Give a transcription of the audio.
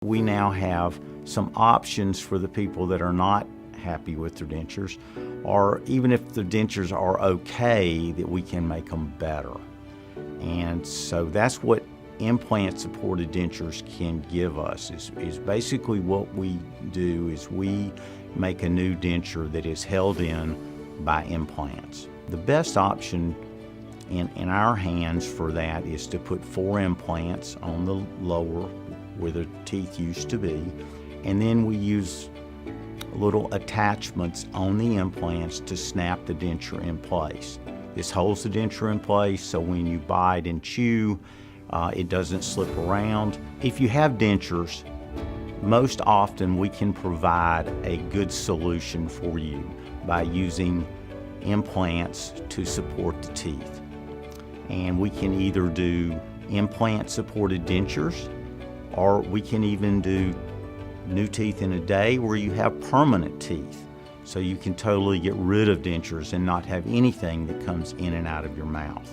We now have some options for the people that are not happy with their dentures, or even if the dentures are okay, that we can make them better. And so that's what implant-supported dentures can give us, is basically what we do is we make a new denture that is held in by implants. The best option in our hands for that is to put 4 implants on the lower where the teeth used to be, and then we use little attachments on the implants to snap the denture in place. This holds the denture in place so when you bite and chew, it doesn't slip around. If you have dentures, most often we can provide a good solution for you by using implants to support the teeth. And we can either do implant-supported dentures, or we can even do new teeth in a day where you have permanent teeth. So you can totally get rid of dentures and not have anything that comes in and out of your mouth.